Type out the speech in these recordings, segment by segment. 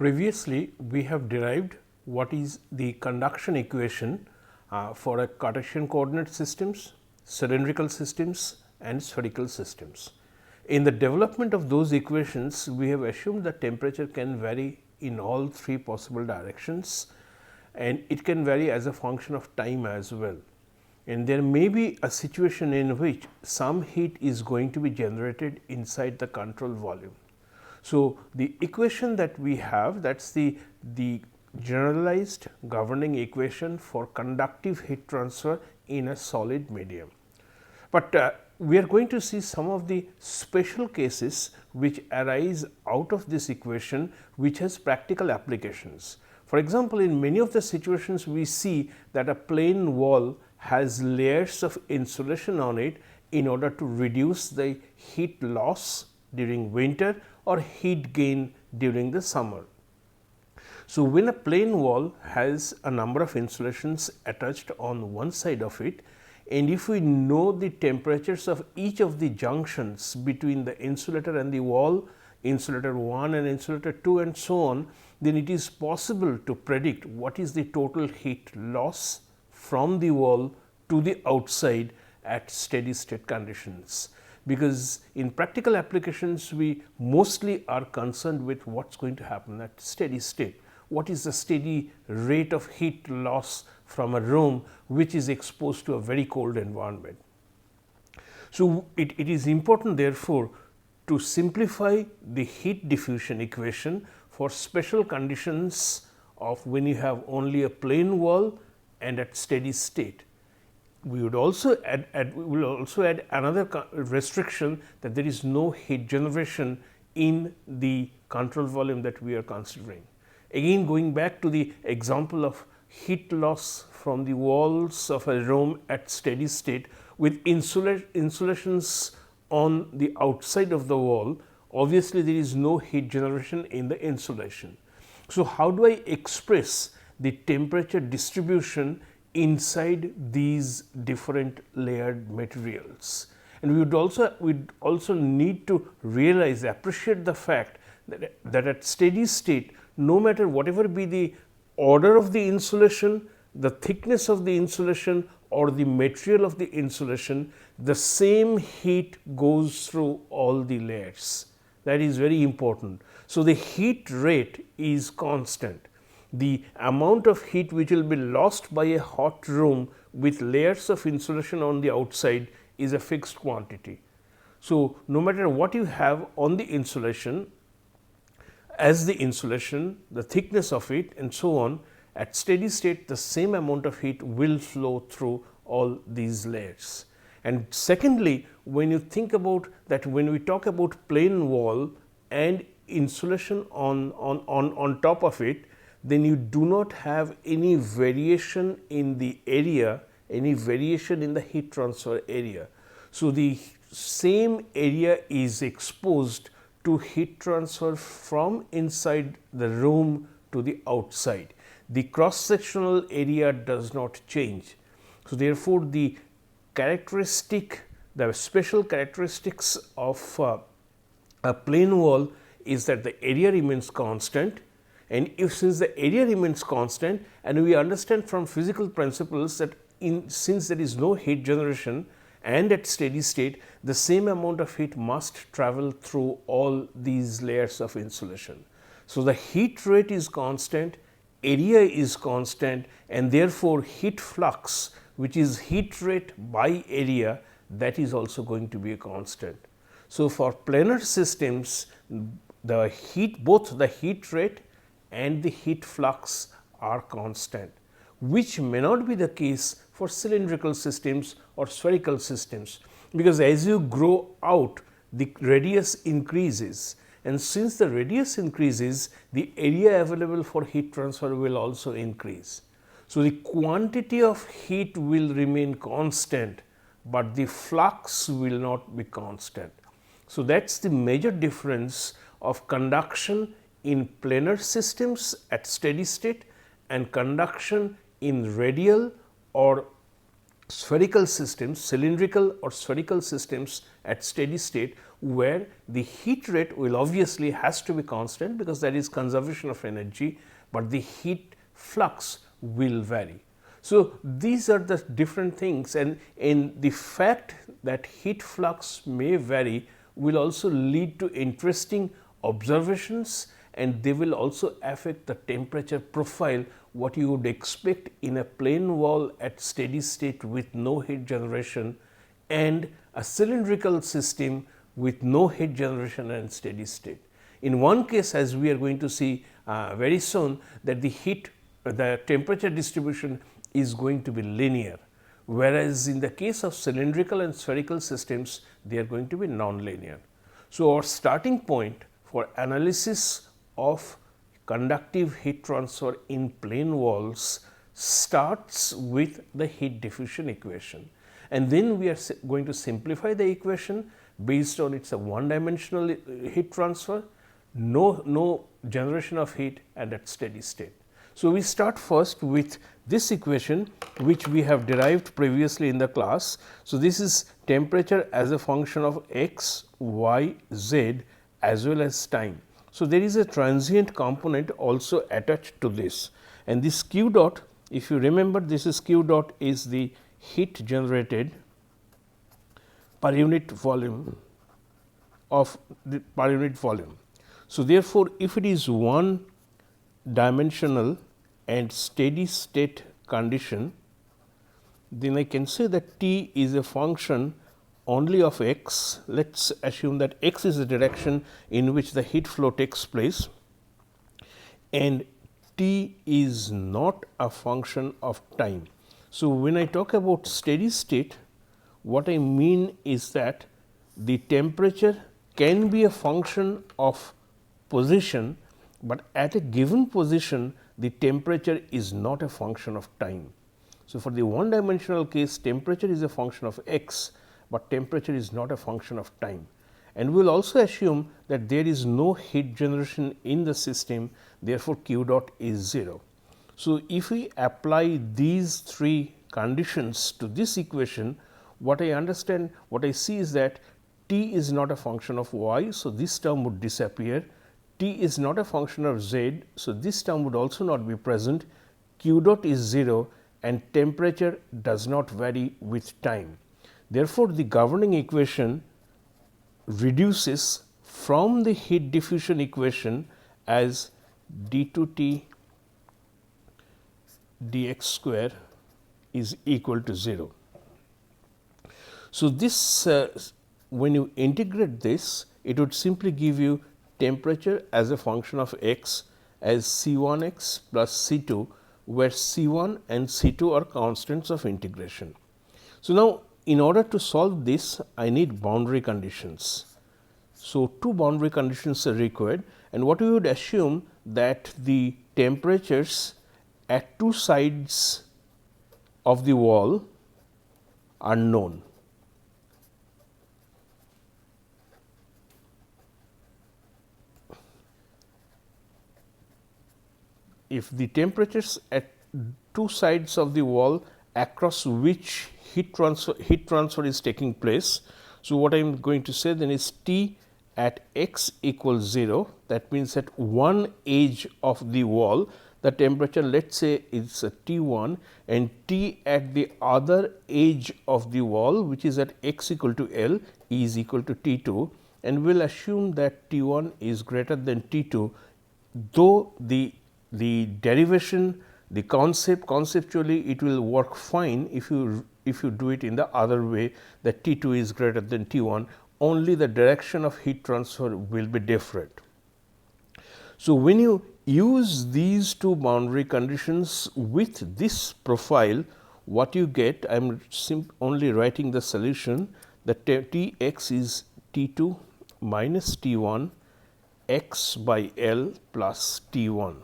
Previously, we have derived what is the conduction equation for a Cartesian coordinate systems, cylindrical systems and spherical systems. In the development of those equations, we have assumed that temperature can vary in all three possible directions, and it can vary as a function of time as well. And there may be a situation in which some heat is going to be generated inside the control volume. So, the equation that we have, that is the generalized governing equation for conductive heat transfer in a solid medium. But we are going to see some of the special cases which arise out of this equation, which has practical applications. For example, in many of the situations we see that a plain wall has layers of insulation on it in order to reduce the heat loss during winter or heat gain during the summer. So, when a plain wall has a number of insulations attached on one side of it, and if we know the temperatures of each of the junctions between the insulator and the wall, insulator 1 and insulator 2 and so on, then it is possible to predict what is the total heat loss from the wall to the outside at steady state conditions. Because in practical applications, we mostly are concerned with what is going to happen at steady state. What is the steady rate of heat loss from a room which is exposed to a very cold environment. So, it is important therefore, to simplify the heat diffusion equation for special conditions of when you have only a plain wall and at steady state. We would also add another restriction, that there is no heat generation in the control volume that we are considering. Again, going back to the example of heat loss from the walls of a room at steady state with insulations on the outside of the wall, obviously there is no heat generation in the insulation. So, how do I express the temperature distribution inside these different layered materials? And we would also need to appreciate the fact that at steady state, no matter whatever be the order of the insulation, the thickness of the insulation or the material of the insulation, the same heat goes through all the layers. That is very important. So, the heat rate is constant. The amount of heat which will be lost by a hot room with layers of insulation on the outside is a fixed quantity. So, no matter what you have on the insulation, as the insulation, the thickness of it and so on, at steady state the same amount of heat will flow through all these layers. And secondly, when you think about that, when we talk about plain wall and insulation on top of it, then you do not have any variation in the area, any variation in the heat transfer area. So, the same area is exposed to heat transfer from inside the room to the outside. The cross sectional area does not change. So, therefore, the special characteristics of a plain wall is that the area remains constant, and since the area remains constant, and we understand from physical principles that since there is no heat generation and at steady state, the same amount of heat must travel through all these layers of insulation. So, the heat rate is constant, area is constant, and therefore, heat flux, which is heat rate by area, that is also going to be a constant. So, for planar systems, both the heat rate and the heat flux are constant, which may not be the case for cylindrical systems or spherical systems, because as you grow out, the radius increases, and since the radius increases, the area available for heat transfer will also increase. So, the quantity of heat will remain constant, but the flux will not be constant. So, that is the major difference of conduction in planar systems at steady state and conduction in radial or spherical systems, cylindrical or spherical systems at steady state, where the heat rate will obviously has to be constant, because that is conservation of energy, but the heat flux will vary. So, these are the different things, and in the fact that heat flux may vary will also lead to interesting observations, and they will also affect the temperature profile what you would expect in a plane wall at steady state with no heat generation, and a cylindrical system with no heat generation and steady state. In one case, as we are going to see very soon, that the temperature distribution is going to be linear, whereas in the case of cylindrical and spherical systems, they are going to be non-linear. So, our starting point for analysis of conductive heat transfer in plane walls starts with the heat diffusion equation, and then we are going to simplify the equation based on it's a one dimensional heat transfer, no generation of heat, and at steady state. So, we start first with this equation which we have derived previously in the class. So, this is temperature as a function of x, y, z as well as time. So, there is a transient component also attached to this, and this q dot, if you remember, this is q dot is the heat generated per unit volume of the per unit volume. So, therefore, if it is one dimensional and steady state condition, then I can say that T is a function only of x. Let us assume that x is the direction in which the heat flow takes place, and T is not a function of time. So, when I talk about steady state, what I mean is that the temperature can be a function of position, but at a given position the temperature is not a function of time. So, for the one dimensional case, temperature is a function of x, but temperature is not a function of time, and we will also assume that there is no heat generation in the system, therefore, q dot is 0. So, if we apply these three conditions to this equation, what I see is that T is not a function of y. So, this term would disappear. T is not a function of z. So, this term would also not be present. Q dot is 0 and temperature does not vary with time. Therefore, the governing equation reduces from the heat diffusion equation as d2T dx square is equal to 0. So, this when you integrate this, it would simply give you temperature as a function of x as C1x plus C2, where C1 and C2 are constants of integration. So, now in order to solve this, I need boundary conditions. So, two boundary conditions are required, and what we would assume that the temperatures at two sides of the wall are known. If the temperatures at two sides of the wall across which heat transfer is taking place. So, what I am going to say then is T at x equals 0, that means at one edge of the wall the temperature, let us say, is T1, and T at the other edge of the wall, which is at x equal to L, is equal to T2, and we will assume that T1 is greater than T2, though the derivation, the conceptually it will work fine if you do it in the other way, that T2 is greater than T1, only the direction of heat transfer will be different. So, when you use these two boundary conditions with this profile, what you get, I am only writing the solution, that T x is T2 minus T1 x by L plus T1.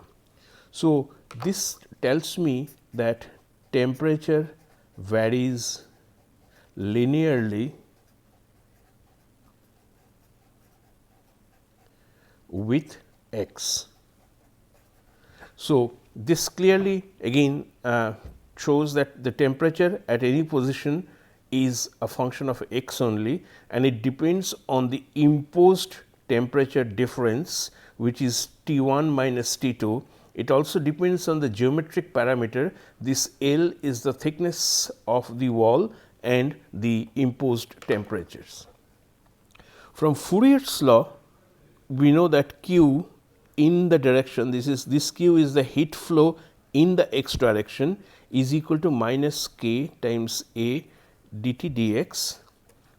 So, this tells me that temperature varies linearly with x. So, this clearly again shows that the temperature at any position is a function of x only, and it depends on the imposed temperature difference, which is T1 minus T2. It also depends on the geometric parameter. This L is the thickness of the wall and the imposed temperatures. From Fourier's law, we know that Q in the direction, this Q is the heat flow in the x direction, is equal to minus K times A dt dx,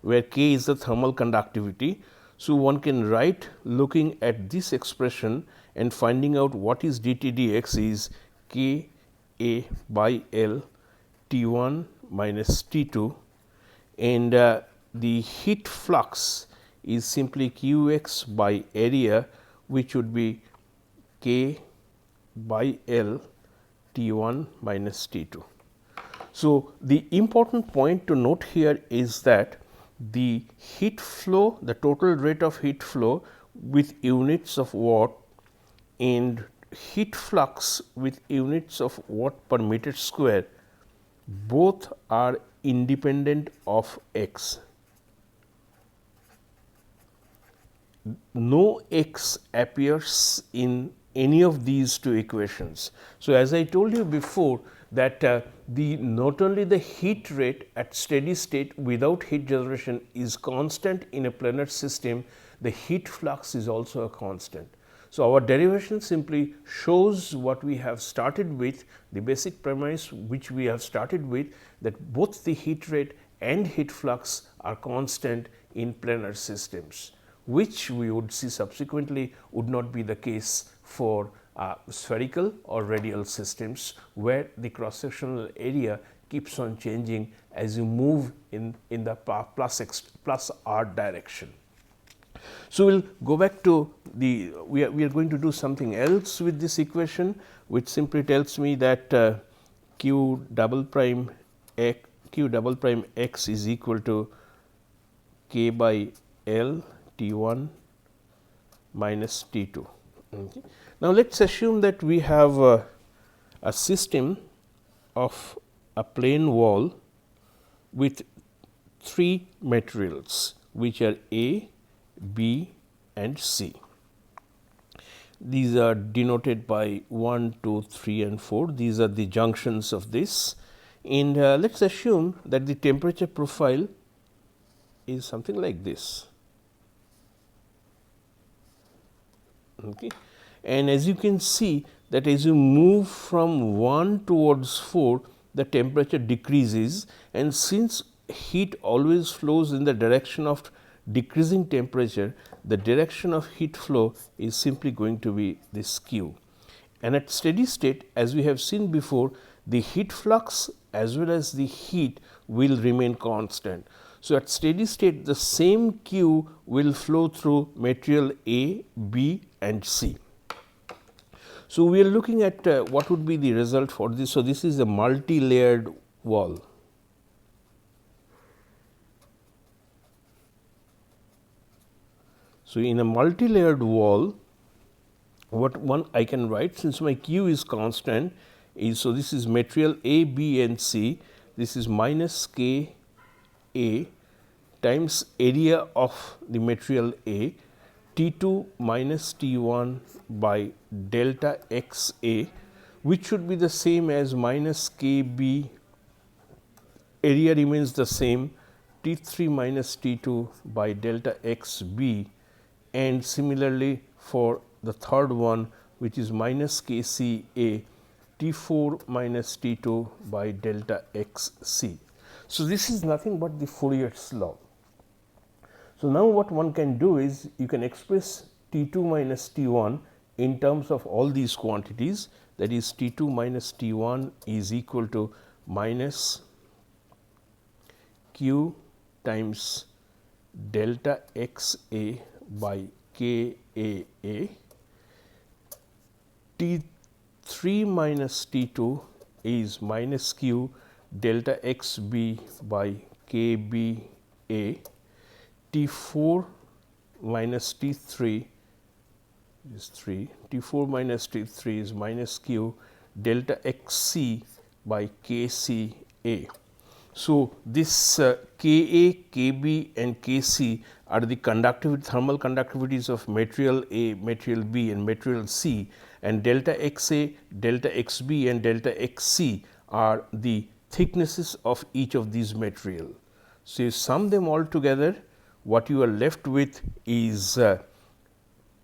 where K is the thermal conductivity. So, one can write, looking at this expression and finding out what is dt dx, is K A by L T1 minus T2, and the heat flux is simply Qx by area, which would be K by L T1 minus T2. So, the important point to note here is that the heat flow, the total rate of heat flow with units of watt and heat flux with units of watt per meter square, both are independent of x. No x appears in any of these two equations. So, as I told you before that not only the heat rate at steady state without heat generation is constant in a planar system, the heat flux is also a constant. So, our derivation simply shows what we have started with, the basic premise which we have started with, that both the heat rate and heat flux are constant in planar systems, which we would see subsequently would not be the case for spherical or radial systems, where the cross sectional area keeps on changing as you move in the plus r direction. So, we will go back to the, we are going to do something else with this equation, which simply tells me that q double prime x is equal to K by L T1 minus T2. Okay. Now, let us assume that we have a system of a plane wall with three materials, which are A, B and C. These are denoted by 1, 2, 3 and 4. These are the junctions of this, and let us assume that the temperature profile is something like this. Okay. And as you can see that as you move from 1 towards 4, the temperature decreases, and since heat always flows in the direction of decreasing temperature, the direction of heat flow is simply going to be this Q. And at steady state, as we have seen before, the heat flux as well as the heat will remain constant. So, at steady state, the same Q will flow through material A, B and C. So, we are looking at what would be the result for this. So, this is a multi-layered wall. So, in a multi-layered wall, what one I can write, since my Q is constant, is, so this is material A, B and C, this is minus K A times area of the material A, T2 minus T1 by delta X A, which should be the same as minus K B, area remains the same, T3 minus T2 by delta X B, and similarly for the third one, which is minus K C A, T4 minus T2 by delta X C. So, this is nothing but the Fourier's law. So, now what one can do is you can express T2 minus T1 in terms of all these quantities, that is T2 minus T1 is equal to minus Q times delta X A by K A A, T3 minus T2 is minus Q delta X B by K B A, T4 minus T3 is 3, T4 minus T3 is minus Q delta X C by K C A. So, this Ka, Kb and Kc are the thermal conductivities of material A, material B and material C, and delta Xa, delta Xb and delta Xc are the thicknesses of each of these material. So, you sum them all together, what you are left with is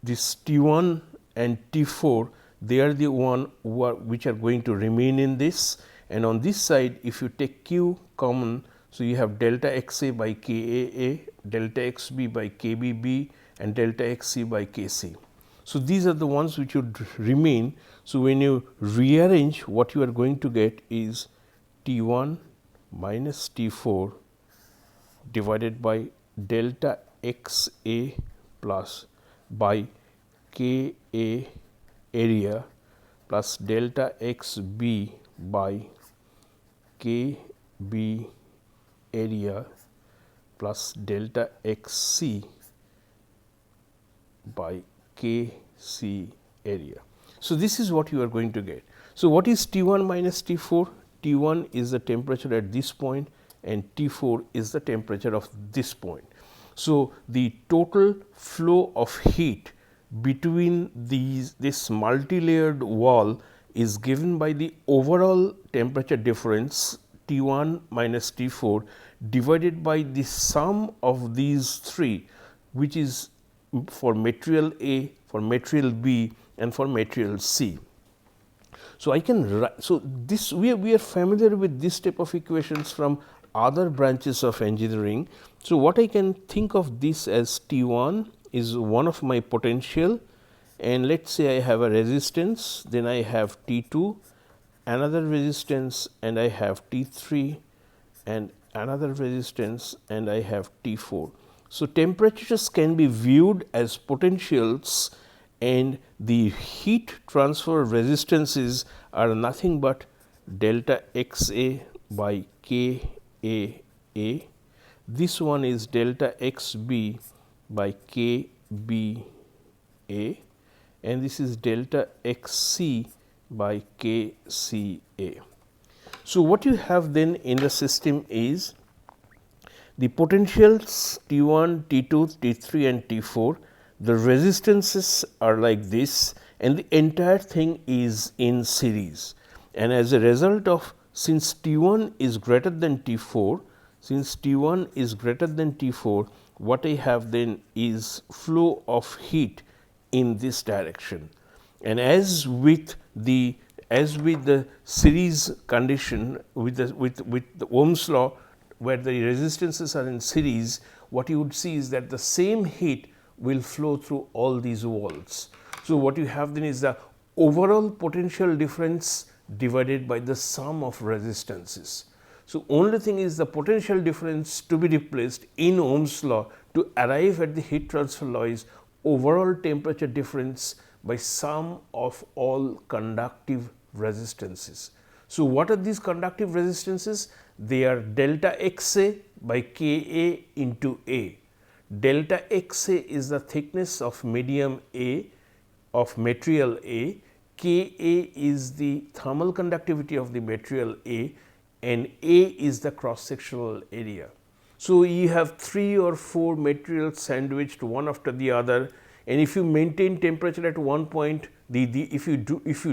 this T1 and T4, they are the one which are going to remain in this, and on this side if you take Q common, so you have delta Xa by Kaa, delta Xb by Kbb and delta Xc by Kc. So, these are the ones which would remain. So, when you rearrange, what you are going to get is T1 minus T4 divided by delta Xa plus by Ka area plus delta Xb by Kb area plus delta Xc by Kc area. So, this is what you are going to get. So, what is T1 minus T4? T1 is the temperature at this point and T4 is the temperature of this point. So, the total flow of heat between this multi-layered wall is given by the overall temperature difference T1 minus T4 divided by the sum of these three, which is for material A, for material B and for material C. So, I can write, so this we are familiar with this type of equations from other branches of engineering. So, what I can think of this as T1 is one of my potential, and let us say I have a resistance, then I have T2, another resistance and I have T3 and another resistance and I have T4. So, temperatures can be viewed as potentials and the heat transfer resistances are nothing but delta Xa by Kaa, this one is delta Xb by Kba and this is delta Xc by Kca. So, what you have then in the system is the potentials T1, T2, T3 and T4, the resistances are like this and the entire thing is in series, and as a result of, since T1 is greater than T4, since T1 is greater than T4, what I have then is flow of heat in this direction. And as with the series condition, with the Ohm's law, where the resistances are in series, what you would see is that the same heat will flow through all these walls. So, what you have then is the overall potential difference divided by the sum of resistances. So, only thing is the potential difference to be replaced in Ohm's law to arrive at the heat transfer law is overall temperature difference by sum of all conductive resistances. So, what are these conductive resistances? They are delta Xa by Ka into A. Delta Xa is the thickness of medium A, of material A, Ka is the thermal conductivity of the material A and A is the cross sectional area. So, you have 3 or 4 materials sandwiched one after the other, and if you maintain temperature at one point, if you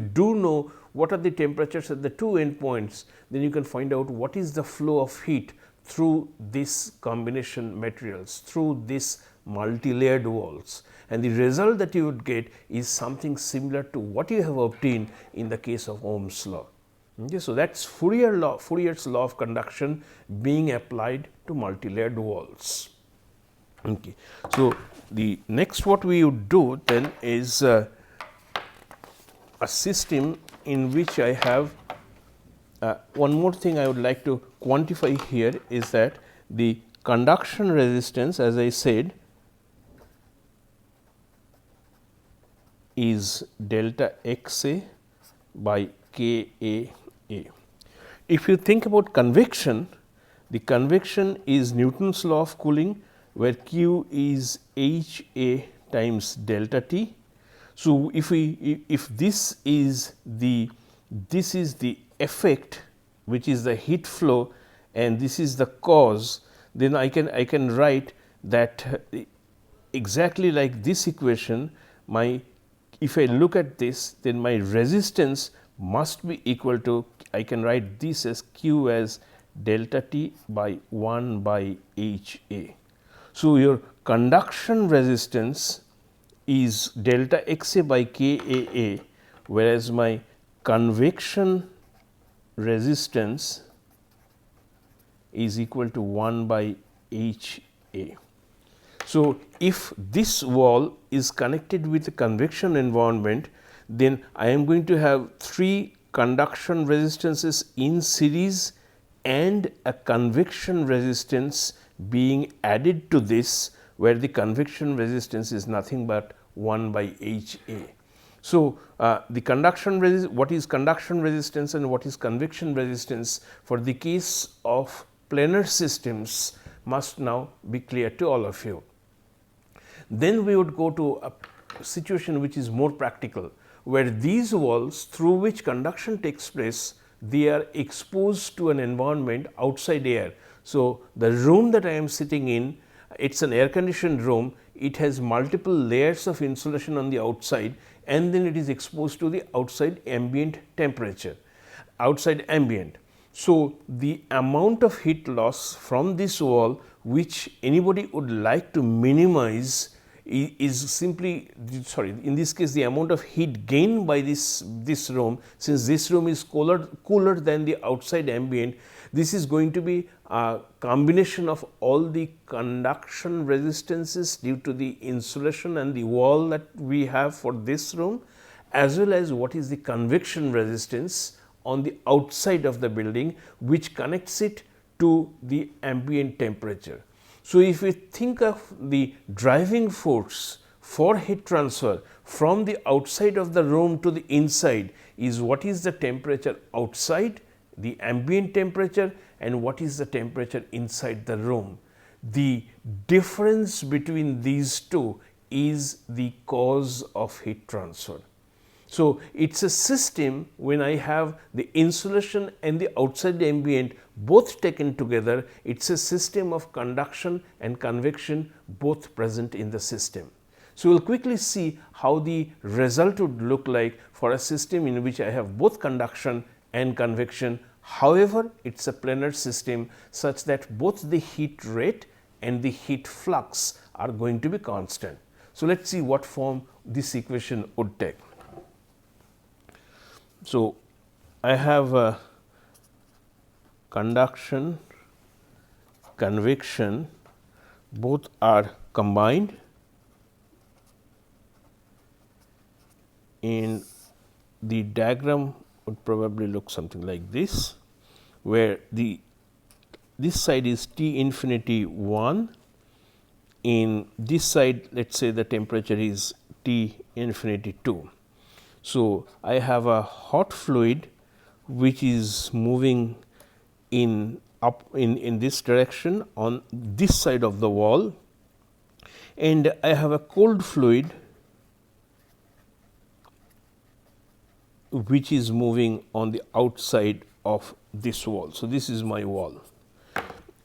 do know what are the temperatures at the two end points, then you can find out what is the flow of heat through this combination materials, through this multi-layered walls, and the result that you would get is something similar to what you have obtained in the case of Ohm's law. Okay, so, that is Fourier's law of conduction being applied to multi-layered walls. Okay. So, the next what we would do then is a system in which I have one more thing I would like to quantify here is that the conduction resistance, as I said, is delta Xa by Kaa. If you think about convection, the convection is Newton's law of cooling, where Q is Ha times delta T. So, if this is the effect, which is the heat flow and this is the cause, then I can write that exactly like this equation, if I look at this, then my resistance must be equal to, I can write this as Q as delta T by 1 by H A. So, your conduction resistance is delta X A by K A A, whereas my convection resistance is equal to 1 by H A. So, if this wall is connected with a convection environment, then I am going to have 3 conduction resistances in series and a convection resistance being added to this, where the convection resistance is nothing but 1 by H A. So, the conduction what is conduction resistance and what is convection resistance for the case of planar systems must now be clear to all of you. Then we would go to a situation which is more practical, where these walls through which conduction takes place, they are exposed to an environment outside air. So, the room that I am sitting in, it is an air conditioned room, it has multiple layers of insulation on the outside, and then it is exposed to the outside ambient temperature, outside ambient. So, the amount of heat loss from this wall which anybody would like to minimize is simply, in this case, the amount of heat gained by this room, since this room is cooler than the outside ambient, this is going to be a combination of all the conduction resistances due to the insulation and the wall that we have for this room, as well as what is the convection resistance on the outside of the building, which connects it to the ambient temperature. So, if we think of the driving force for heat transfer from the outside of the room to the inside is what is the temperature outside, the ambient temperature, and what is the temperature inside the room. The difference between these two is the cause of heat transfer. So, it is a system when I have the insulation and the outside ambient both taken together, it is a system of conduction and convection both present in the system. So, we will quickly see how the result would look like for a system in which I have both conduction and convection. However, it is a planar system such that both the heat rate and the heat flux are going to be constant. So, let us see what form this equation would take. So, I have a conduction, convection, both are combined in the diagram would probably look something like this, where this side is T infinity 1, in this side let us say the temperature is T infinity 2. So, I have a hot fluid which is moving in this direction on this side of the wall, and I have a cold fluid which is moving on the outside of this wall. So, this is my wall,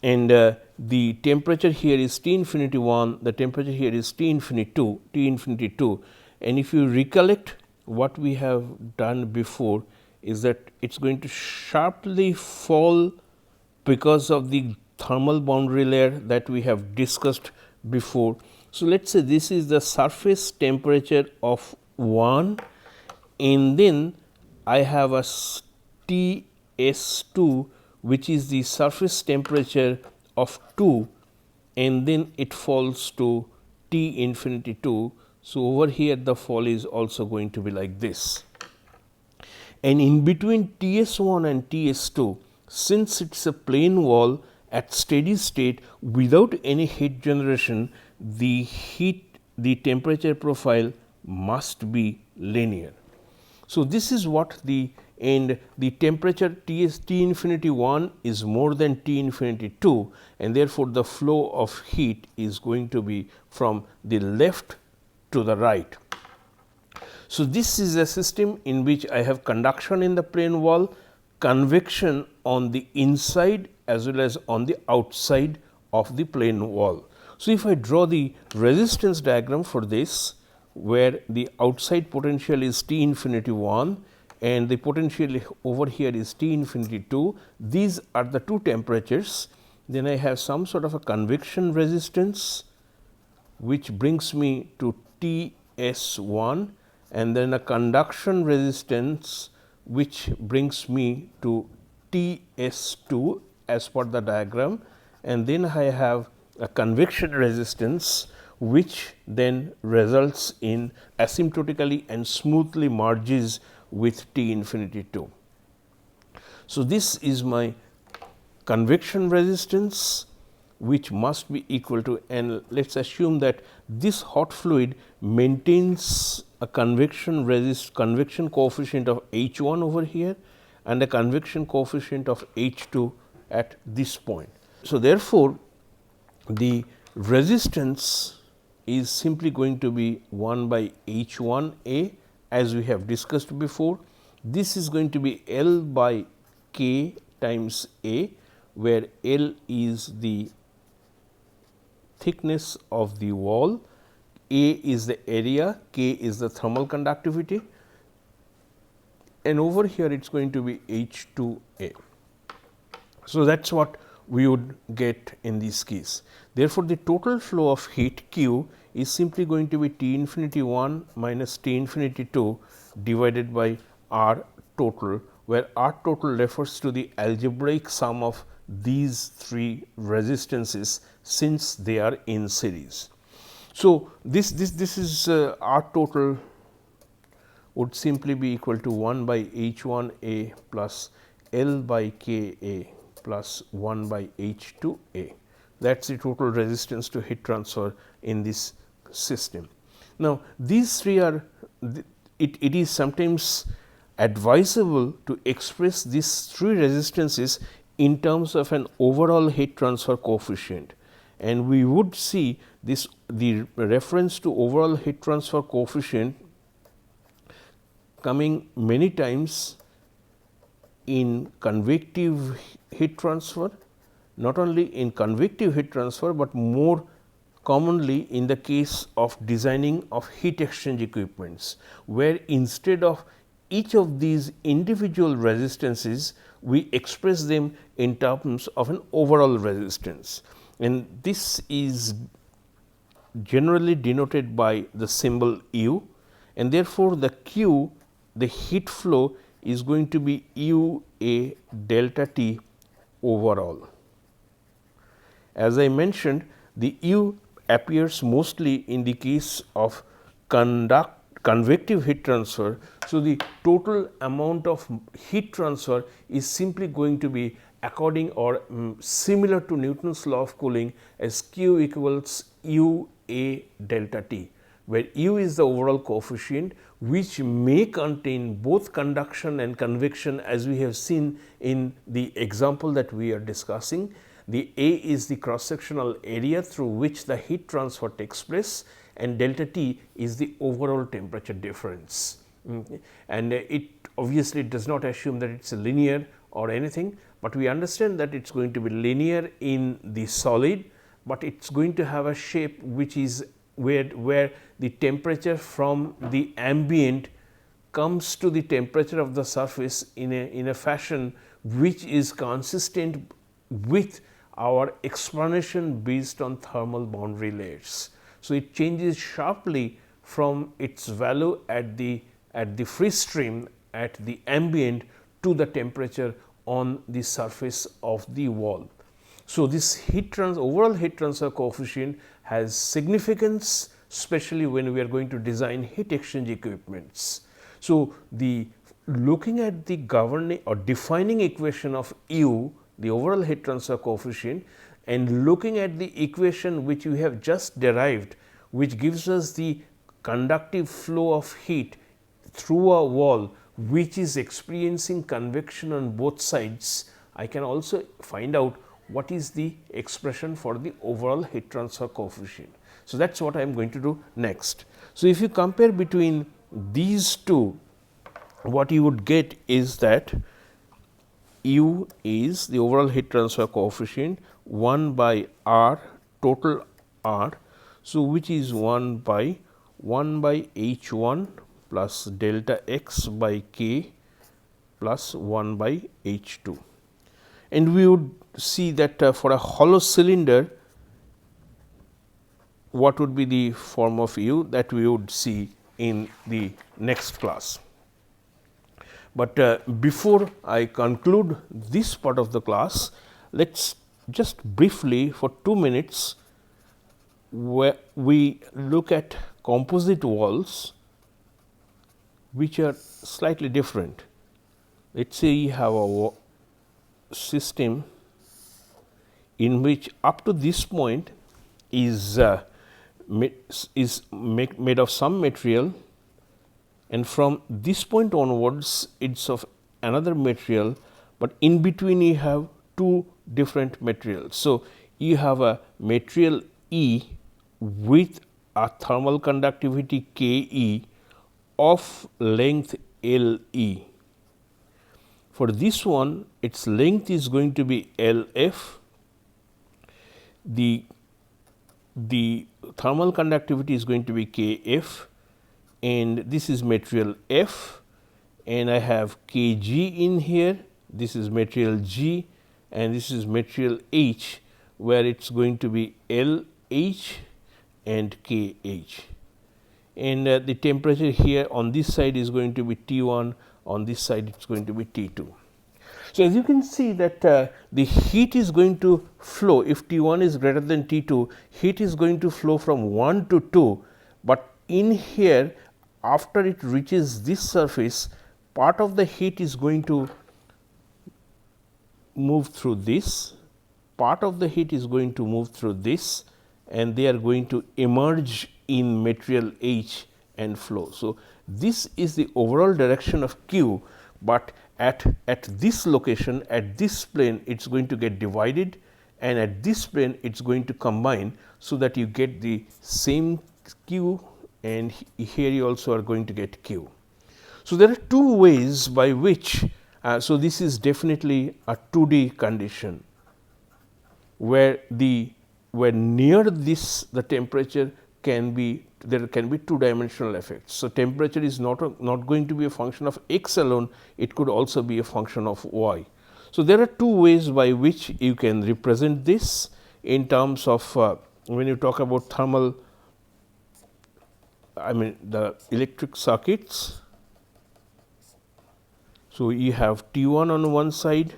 and the temperature here is T infinity 1, the temperature here is T infinity 2, and if you recollect what we have done before is that it is going to sharply fall because of the thermal boundary layer that we have discussed before. So, let us say this is the surface temperature of 1, and then I have a Ts2 which is the surface temperature of 2, and then it falls to T infinity 2. So, over here the fall is also going to be like this, and in between Ts1 and Ts2, since it is a plane wall at steady state without any heat generation, the temperature profile must be linear. So, this is what the temperature T infinity 1 is more than T infinity 2, and therefore, the flow of heat is going to be from the left to the right. So, this is a system in which I have conduction in the plane wall, convection on the inside as well as on the outside of the plane wall. So, if I draw the resistance diagram for this, where the outside potential is T infinity 1 and the potential over here is T infinity 2, these are the two temperatures. Then I have some sort of a convection resistance which brings me to T S 1, and then a conduction resistance which brings me to T S 2 as per the diagram, and then I have a convection resistance which then results in asymptotically and smoothly merges with T infinity 2. So, this is my convection resistance which must be equal to, and let us assume that this hot fluid maintains a convection coefficient of H 1 over here and a convection coefficient of H 2 at this point. So, therefore, the resistance is simply going to be 1 by H 1 A as we have discussed before. This is going to be L by K times A, where L is the thickness of the wall, A is the area, K is the thermal conductivity, and over here it is going to be H 2 A. So, that is what we would get in this case. Therefore, the total flow of heat Q is simply going to be T infinity 1 minus T infinity 2 divided by R total, where R total refers to the algebraic sum of these three resistances since they are in series. So, this is R total would simply be equal to 1 by H 1 A plus L by K A plus 1 by H 2 A. That is the total resistance to heat transfer in this system. Now, these three are it is sometimes advisable to express these three resistances in terms of an overall heat transfer coefficient, and we would see this the reference to overall heat transfer coefficient coming many times in convective heat transfer, not only in convective heat transfer, but more commonly in the case of designing of heat exchange equipments, where instead of each of these individual resistances, we express them in terms of an overall resistance, and this is generally denoted by the symbol U, and therefore, the Q, the heat flow, is going to be U A delta T overall. As I mentioned, the U appears mostly in the case of convective heat transfer. So, the total amount of heat transfer is simply going to be according or similar to Newton's law of cooling as Q equals U A delta T, where U is the overall coefficient which may contain both conduction and convection, as we have seen in the example that we are discussing. The A is the cross sectional area through which the heat transfer takes place, and delta T is the overall temperature difference. And it obviously does not assume that it is linear or anything, but we understand that it is going to be linear in the solid, but it is going to have a shape which is where the temperature from the ambient comes to the temperature of the surface in a fashion which is consistent with our explanation based on thermal boundary layers. So, it changes sharply from its value at the free stream at the ambient to the temperature on the surface of the wall. So, this overall heat transfer coefficient has significance, especially when we are going to design heat exchange equipments. So, looking at the governing or defining equation of U, the overall heat transfer coefficient, and looking at the equation which we have just derived, which gives us the conductive flow of heat through a wall which is experiencing convection on both sides, I can also find out what is the expression for the overall heat transfer coefficient. So, that is what I am going to do next. So, if you compare between these two, what you would get is that U is the overall heat transfer coefficient 1 by R total R. So, which is 1 by H 1 plus delta x by k plus 1 by H 2. And we would see that for a hollow cylinder, what would be the form of U that we would see in the next class. But before I conclude this part of the class, let us just briefly for 2 minutes where we look at composite walls which are slightly different. Let us say you have a system in which up to this point is made of some material, and from this point onwards it is of another material, but in between you have two different materials. So, you have a material E with a thermal conductivity K E of length L E. For this one, its length is going to be L F, the thermal conductivity is going to be K F, and this is material F, and I have K G in here, this is material G, and this is material H, where it is going to be L H and K H. And the temperature here on this side is going to be T 1, on this side it is going to be T 2. So, as you can see that the heat is going to flow, if T 1 is greater than T 2, heat is going to flow from 1 to 2, but in here after it reaches this surface, part of the heat is going to move through this, part of the heat is going to move through this, and they are going to emerge in material H and flow. So, this is the overall direction of Q, but at this location, at this plane it is going to get divided, and at this plane it is going to combine, so that you get the same Q, and here you also are going to get Q. So, there are two ways by which, so this is definitely a 2D condition, where near this the temperature can be, there can be two dimensional effects. So, temperature is not going to be a function of x alone, it could also be a function of y. So, there are two ways by which you can represent this in terms of when you talk about thermal, I mean the electric circuits. So, you have T 1 on one side,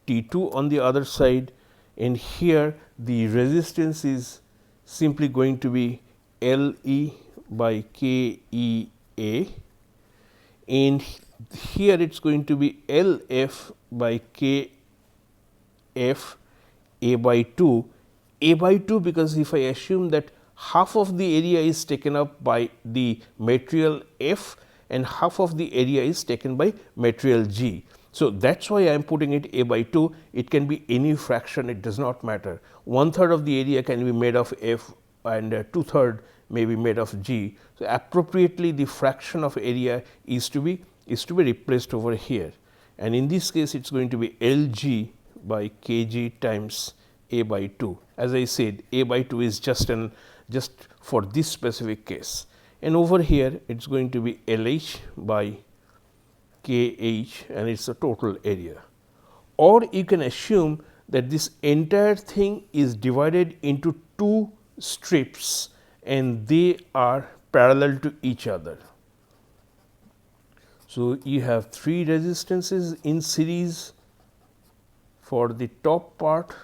T 2 on the other side, and here the resistance is simply going to be L E by K E A, and here it is going to be L F by K F A by 2, because if I assume that half of the area is taken up by the material F and half of the area is taken by material G. So, that is why I am putting it A by 2, it can be any fraction, it does not matter. 1/3 of the area can be made of F and 2/3 may be made of G. So, appropriately the fraction of area is to be replaced over here, and in this case it is going to be L G by K G times A by 2. As I said, A by 2 is just for this specific case, and over here it is going to be L H by K H, and it is the total area. Or you can assume that this entire thing is divided into two strips and they are parallel to each other. So, you have three resistances in series for the top part,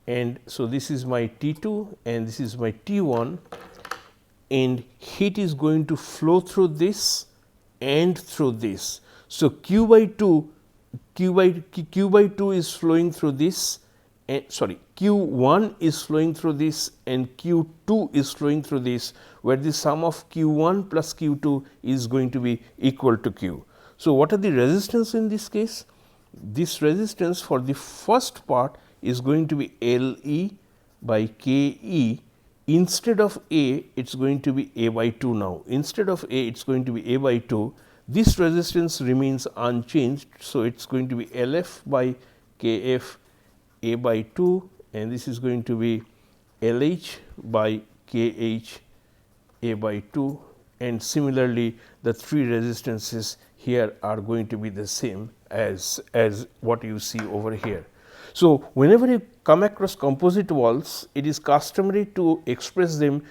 and so this is my T 2 and this is my T 1, and heat is going to flow through this and through this. So, Q by 2 is flowing through this, and Q 1 is flowing through this and Q 2 is flowing through this, where the sum of Q 1 plus Q 2 is going to be equal to Q. So, what are the resistance in this case? This resistance for the first part is going to be L E by K E, instead of A, it is going to be A by 2 now. Instead of A, it is going to be A by 2. This resistance remains unchanged. So, it is going to be LF by KF A by 2, and this is going to be LH by KH A by 2, and similarly the three resistances here are going to be the same as what you see over here. So, whenever you come across composite walls, it is customary to express them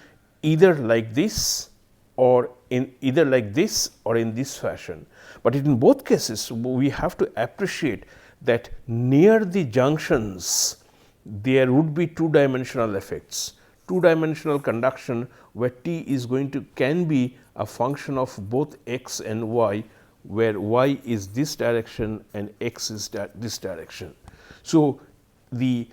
either like this or in this fashion. But in both cases, we have to appreciate that near the junctions there would be two dimensional effects, two dimensional conduction, where T is going to can be a function of both x and y, where y is this direction and x is this direction. So, the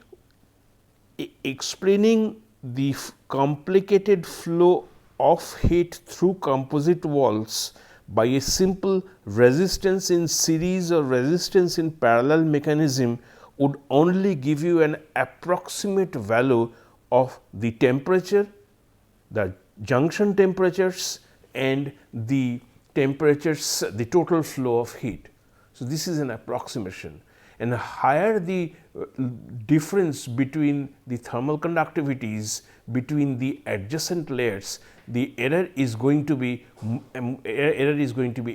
explaining the complicated flow of heat through composite walls by a simple resistance in series or resistance in parallel mechanism would only give you an approximate value of the temperature, the junction temperatures, and the temperatures, the total flow of heat. So, this is an approximation, and higher the difference between the thermal conductivities between the adjacent layers, the error is going to be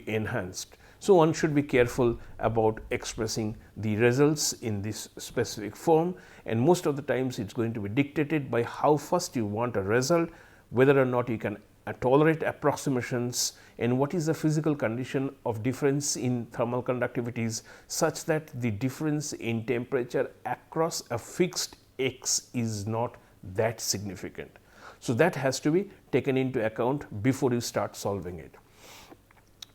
enhanced. So, one should be careful about expressing the results in this specific form, and most of the times it is going to be dictated by how fast you want a result, whether or not you can tolerate approximations, and what is the physical condition of difference in thermal conductivities such that the difference in temperature across a fixed x is not that significant. So, that has to be taken into account before you start solving it.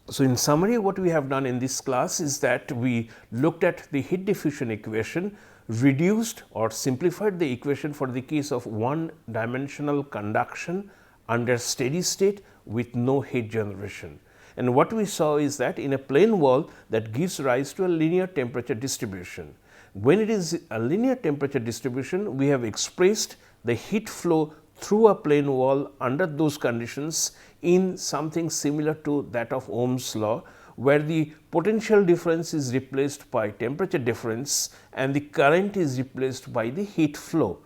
So, in summary, what we have done in this class is that we looked at the heat diffusion equation, reduced or simplified the equation for the case of one dimensional conduction under steady state with no heat generation. And what we saw is that in a plane wall, that gives rise to a linear temperature distribution. When it is a linear temperature distribution, we have expressed the heat flow through a plane wall under those conditions in something similar to that of Ohm's law, where the potential difference is replaced by temperature difference and the current is replaced by the heat flow.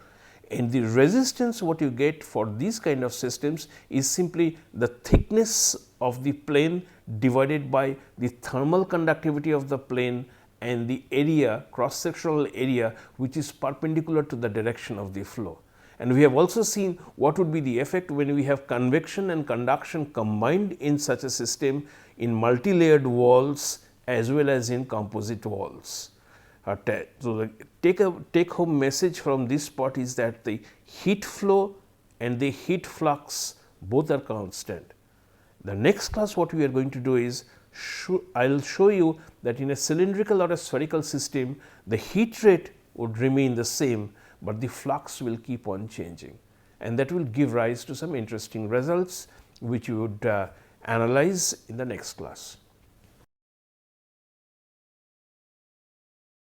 And the resistance what you get for these kind of systems is simply the thickness of the plane divided by the thermal conductivity of the plane and the area, cross sectional area, which is perpendicular to the direction of the flow. And we have also seen what would be the effect when we have convection and conduction combined in such a system in multi-layered walls as well as in composite walls. So, the take home message from this part is that the heat flow and the heat flux both are constant. The next class what we are going to do is I will show you that in a cylindrical or a spherical system, the heat rate would remain the same, but the flux will keep on changing, and that will give rise to some interesting results which we would analyze in the next class.